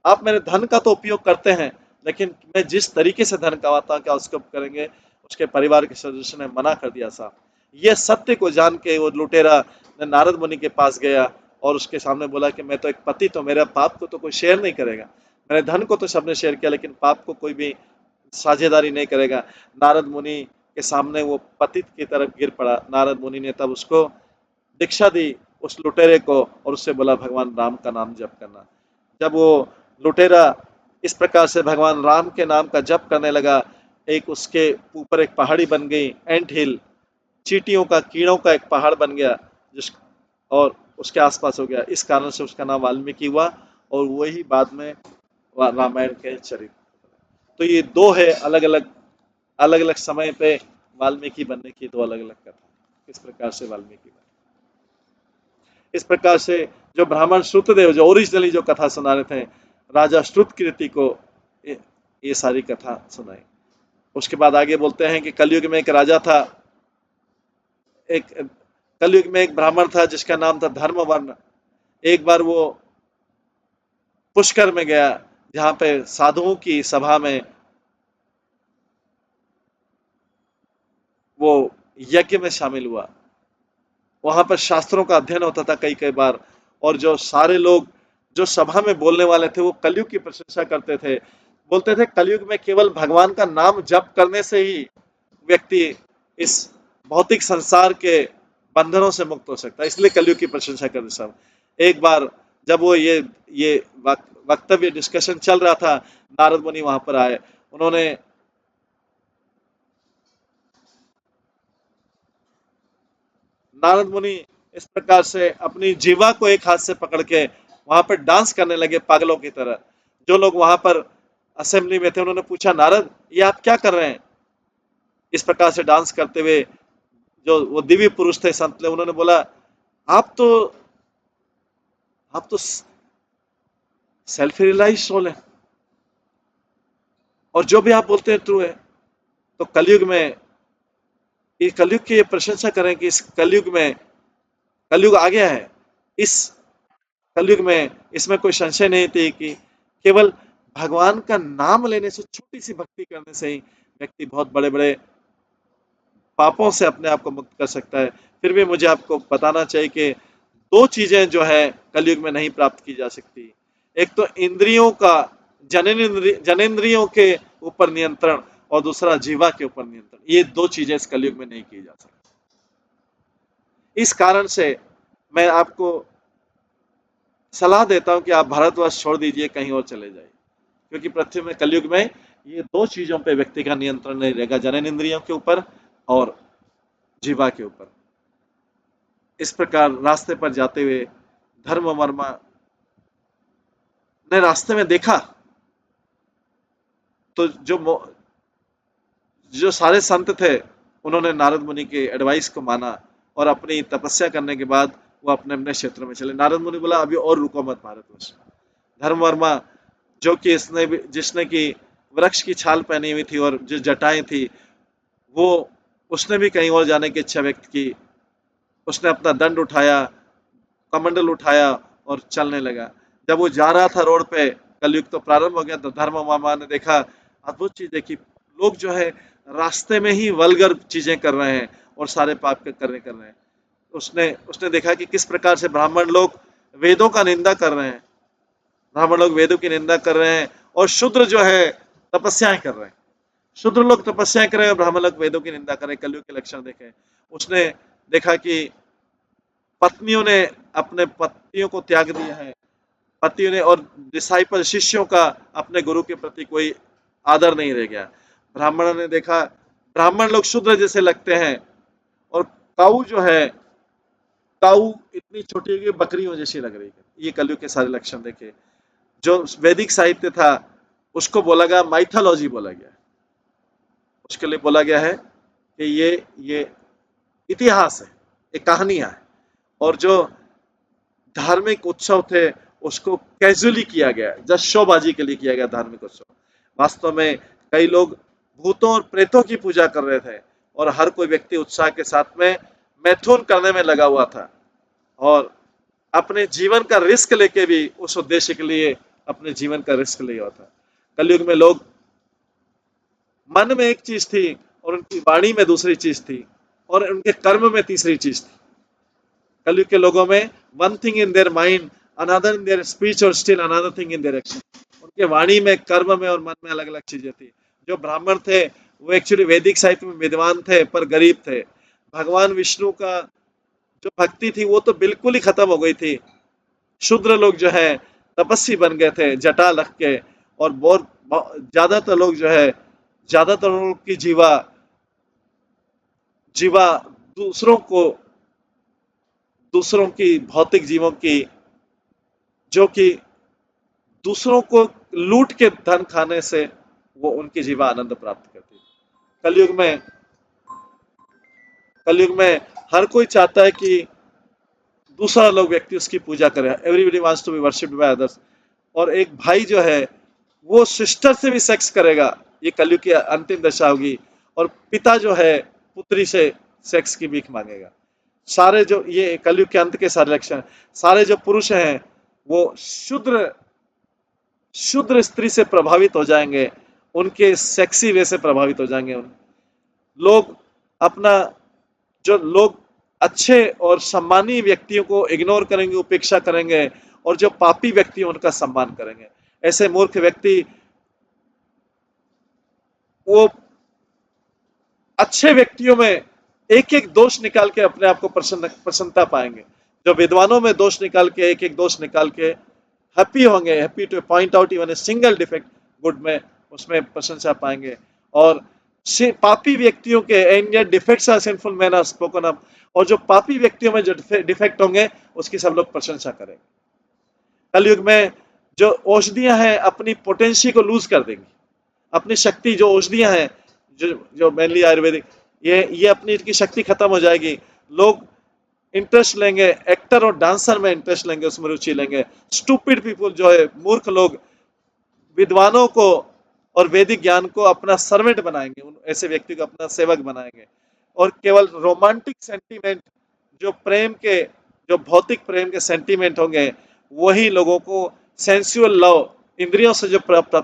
आप मेरे धन का तो उपयोग करते हैं, लेकिन मैं जिस तरीके से धन कमाता हूँ क्या उसको करेंगे? उसके परिवार के सदस्य ने मना कर दिया साहब। ये सत्य को जान के वो लुटेरा ने नारद मुनि के पास गया और उसके सामने बोला कि मैं तो एक पति, तो मेरे पाप को तो कोई शेयर नहीं करेगा, मेरे धन को तो सबने शेयर किया लेकिन पाप को कोई भी साझेदारी नहीं करेगा। नारद मुनि के सामने वो पतित की तरफ गिर पड़ा। नारद मुनि ने तब उसको दीक्षा दी, उस लुटेरे को, और उससे बोला भगवान राम का नाम जप करना। जब वो लुटेरा इस प्रकार से भगवान राम के नाम का जप करने लगा, एक उसके ऊपर एक पहाड़ी बन गई, एंट हिल, चींटियों का, कीड़ों का एक पहाड़ बन गया, जिस और उसके आसपास हो गया। इस कारण से उसका नाम वाल्मीकि हुआ और वही बाद में रामायण के चरित्र। तो ये दो है अलग अलग समय पे वाल्मीकि बनने की दो अलग अलग कथा। किस प्रकार से वाल्मीकि बने, इस प्रकार से जो ब्राह्मण श्रुतदेव जो ओरिजिनली जो कथा सुना रहे थे, राजा श्रुतकीर्ति को ये सारी कथा सुनाई। उसके बाद आगे बोलते हैं कि कलयुग में एक राजा था, एक कलयुग में एक ब्राह्मण था जिसका नाम था धर्मवर्ण। एक बार वो पुष्कर में गया, जहां पे साधुओं की सभा में वो यज्ञ में शामिल हुआ। वहां पर शास्त्रों का अध्ययन होता था कई कई बार, और जो सारे लोग जो सभा में बोलने वाले थे वो कलयुग की प्रशंसा करते थे। बोलते थे कलयुग में केवल भगवान का नाम जप करने से ही व्यक्ति इस भौतिक संसार के बंधनों से मुक्त हो सकता है, इसलिए कलयुग की प्रशंसा करते सब। एक बार जब वो ये वक्तव्य डिस्कशन चल रहा था, नारद मुनि वहां पर आए। उन्होंने नारद मुनि इस प्रकार से अपनी जीवा को एक हाथ से पकड़ के वहां पर डांस करने लगे पागलों की तरह। जो लोग वहां पर असेंबली में थे उन्होंने पूछा, नारद ये आप क्या कर रहे हैं? इस प्रकार से डांस करते हुए जो वो दिव्य पुरुष थे, संत थे, उन्होंने बोला, आप तो आप तो सेल्फ रियलाइज सोल है, और जो भी आप बोलते हैं ट्रू है। तो कलयुग में, इस कलयुग की ये प्रशंसा करें कि इस कलयुग में, कलयुग आ गया है, इस कलयुग में इसमें कोई संशय नहीं थी कि केवल भगवान का नाम लेने से, छोटी सी भक्ति करने से ही व्यक्ति बहुत बड़े बड़े पापों से अपने आप को मुक्त कर सकता है। फिर भी मुझे आपको बताना चाहिए कि दो चीजें जो है कलयुग में नहीं प्राप्त की जा सकती। एक तो इंद्रियों का, जनेंद्रियों के ऊपर नियंत्रण, और दूसरा जीवा के ऊपर नियंत्रण। ये दो चीजें इस कलयुग में नहीं की जा सकती। इस कारण से मैं आपको सलाह देता हूं कि आप भारतवर्ष छोड़ दीजिए, कहीं और चले जाइए, क्योंकि पृथ्वी में कलयुग में ये दो चीजों पे व्यक्ति का नियंत्रण नहीं रहेगा, जननेंद्रियों के ऊपर और जीवा के ऊपर। इस प्रकार रास्ते पर जाते हुए धर्म वर्मा ने रास्ते में देखा तो जो सारे संत थे उन्होंने नारद मुनि के एडवाइस को माना, और अपनी तपस्या करने के बाद वो अपने अपने क्षेत्र में चले। नारद मुनि बोला, अभी और रुको मत भारतवर्ष। धर्मवर्मा, जो कि जिसने की वृक्ष की छाल पहनी हुई थी और जो जटाएं थी, वो उसने भी कहीं और जाने की इच्छा व्यक्त की। उसने अपना दंड उठाया, कमंडल उठाया और चलने लगा। जब वो जा रहा था रोड पे, कलयुग तो प्रारंभ हो गया, तो धर्म मामा ने देखा, अद्भुत चीज देखी। लोग जो है रास्ते में ही वल्गर चीजें कर रहे हैं और सारे पाप कर रहे हैं। उसने उसने देखा कि किस प्रकार से ब्राह्मण लोग वेदों का निंदा कर रहे हैं, ब्राह्मण लोग वेदों की निंदा कर रहे हैं, और शूद्र जो है तपस्याएं कर रहे हैं। शूद्र लोग तपस्याएं कर रहे हैं, ब्राह्मण लोग वेदों की निंदा कर रहे हैं। कलयुग के लक्षण देखे। उसने देखा कि पत्नियों ने अपने पतियों को त्याग दिया है, पतियों ने, और डिसाइपल शिष्यों का अपने गुरु के प्रति कोई आदर नहीं रह गया। ब्राह्मणों ने देखा ब्राह्मण लोग शूद्र जैसे लगते हैं, और काऊ जो है, काऊ इतनी छोटी है कि बकरियों जैसी लग रही है। ये कलयुग के सारे लक्षण देखे। जो वैदिक साहित्य था उसको बोला गया माइथोलॉजी बोला गया। उसके लिए बोला गया है कि ये इतिहास है, ये कहानियां है, और जो धार्मिक उत्सव थे उसको कैजुअली किया गया, जस्ट शोबाजी के लिए किया गया धार्मिक उत्सव। वास्तव में कई लोग भूतों और प्रेतों की पूजा कर रहे थे, और हर कोई व्यक्ति उत्साह के साथ में मैथुन करने में लगा हुआ था, और अपने जीवन का रिस्क लेके भी उस उद्देश्य के लिए अपने जीवन का रिस्क लिया था। कलयुग में लोग मन में एक चीज थी और उनकी वाणी में दूसरी चीज थी और उनके कर्म में तीसरी चीज थी। कलयुग के लोगों में one thing in their mind, another in their speech और still another thing in their action. उनके वाणी में, कर्म में और मन में अलग अलग चीजें थी। जो ब्राह्मण थे वो एक्चुअली वैदिक साहित्य में विद्वान थे पर गरीब थे। भगवान विष्णु का जो भक्ति थी वो तो बिल्कुल ही खत्म हो गई थी। शूद्र लोग जो है तपस्वी बन गए थे जटा रख के। और बहुत ज्यादातर लोग जो है, ज्यादातर लोग की जीवा जीवा दूसरों को, दूसरों की भौतिक जीवों की, जो कि दूसरों को लूट के धन खाने से वो उनकी जीवा आनंद प्राप्त करती है। कलयुग में, कलयुग में हर कोई चाहता है कि दूसरा लोग व्यक्ति उसकी पूजा करे। Everybody wants to be worshipped by others. और एक भाई जो है वो सिस्टर से भी सेक्स करेगा, ये कलयुग की अंतिम दशा होगी। और पिता जो है पुत्री से सेक्स की भीख मांगेगा। सारे जो ये कलयुग के अंत के सारे लक्षण, सारे जो पुरुष हैं वो शूद्र शूद्र स्त्री से प्रभावित हो जाएंगे, उनके सेक्सी वे से प्रभावित हो जाएंगे। लोग अपना, जो लोग अच्छे और सम्मानीय व्यक्तियों को इग्नोर करेंगे, उपेक्षा करेंगे, और जो पापी व्यक्ति हैं उनका सम्मान करेंगे। ऐसे मूर्ख व्यक्ति वो अच्छे व्यक्तियों में एक एक दोष निकाल के अपने आप को प्रसन्नता पाएंगे। जो विद्वानों में दोष निकाल के, एक एक दोष निकाल के हैप्पी होंगे, happy to point out even a single defect good में, उसमें प्रशंसा पाएंगे। और पापी व्यक्तियों के and yet defects are sinful man are spoken of, और जो पापी व्यक्तियों में जो डिफेक्ट होंगे उसकी सब लोग प्रशंसा करेंगे। कलयुग में जो औषधियां हैं अपनी पोटेंसी को लूज कर देंगी। अपनी शक्ति, जो औषधियां हैं, जो जो मेनली आयुर्वेदिक, ये अपनी की शक्ति खत्म हो जाएगी। लोग इंटरेस्ट लेंगे, एक्टर और डांसर में इंटरेस्ट लेंगे, उसमें रुचि लेंगे। स्टूपिड पीपल जो है, मूर्ख लोग, विद्वानों को और वैदिक ज्ञान को अपना सर्वेंट बनाएंगे, उन ऐसे व्यक्ति को अपना सेवक बनाएंगे। और केवल रोमांटिक सेंटीमेंट, जो प्रेम के, जो भौतिक प्रेम के सेंटीमेंट होंगे, वही लोगों को सेंसुअल लव, इंद्रियों से जो प्राप्त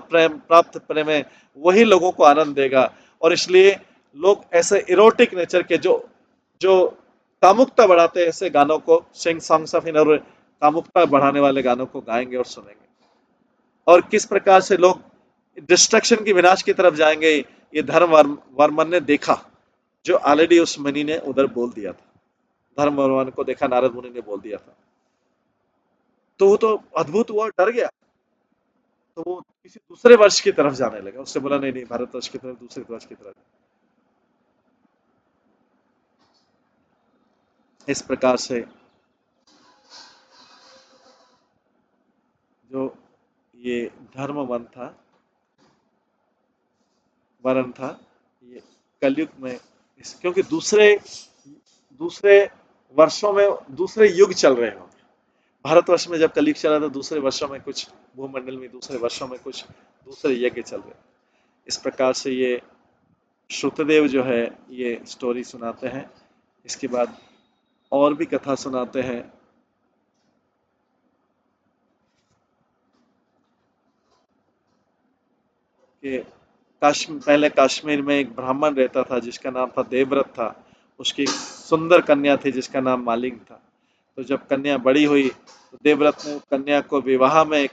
प्रेम है, वही लोगों को आनंद देगा। और इसलिए लोग ऐसे इरोटिक नेचर के, जो जो कामुकता बढ़ाते हैं, ऐसे गानों को, सिंग सॉन्ग्स ऑफ इनर, कामुकता बढ़ाने वाले गानों को गाएंगे और सुनेंगे। और किस प्रकार से लोग डिस्ट्रक्शन की, विनाश की तरफ जाएंगे, ये धर्म वर्मन ने देखा, जो ऑलरेडी उस मुनि ने उधर बोल दिया था। धर्म वर्मन को देखा, नारद मुनि ने बोल दिया था। तो वो तो अद्भुत हुआ, डर गया। तो वो किसी दूसरे वर्ष की तरफ जाने लगा। उससे बोला नहीं नहीं, भारतवर्ष की तरफ, दूसरे वर्ष की तरफ। इस प्रकार से जो ये धर्म वन था, वरण था, ये कलयुग में क्योंकि दूसरे दूसरे वर्षों में दूसरे युग चल रहे होंगे। भारतवर्ष में जब कलयुग चला था, दूसरे वर्षों में कुछ भूमंडल में, दूसरे वर्षों में कुछ दूसरे यज्ञ चल रहे। इस प्रकार से ये श्रुतदेव जो है ये स्टोरी सुनाते हैं। इसके बाद और भी कथा सुनाते हैं कि पहले कश्मीर में एक ब्राह्मण रहता था जिसका नाम था देवव्रत था। उसकी एक सुंदर कन्या थी जिसका नाम मालिंग था। तो जब कन्या बड़ी हुई तो देवव्रत ने कन्या को विवाह में एक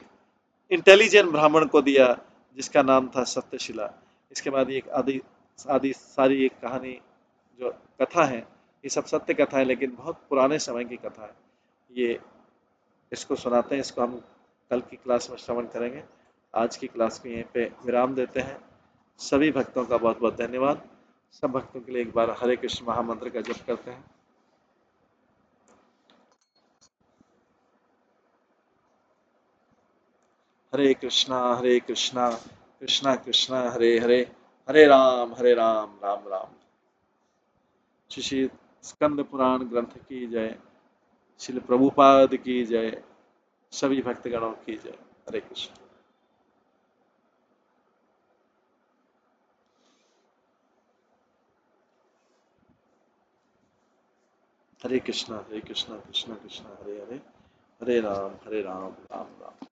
इंटेलिजेंट ब्राह्मण को दिया जिसका नाम था सत्यशिला। इसके बाद एक आदि आदि सारी एक कहानी, जो कथा है, ये सब सत्य कथा है लेकिन बहुत पुराने समय की कथा है। ये इसको सुनाते हैं, इसको हम कल की क्लास में श्रवण करेंगे। आज की क्लास को यहीं पे विराम देते हैं। सभी भक्तों का बहुत बहुत धन्यवाद। सब भक्तों के लिए एक बार हरे कृष्ण महामंत्र का जप करते हैं। हरे कृष्णा कृष्णा कृष्णा हरे हरे, हरे राम राम राम। श्री स्कंद पुराण ग्रंथ की जय। श्री प्रभुपाद की जय। सभी भक्तगणों की जय। हरे कृष्ण। हरे कृष्णा कृष्णा कृष्णा हरे हरे, हरे राम राम राम।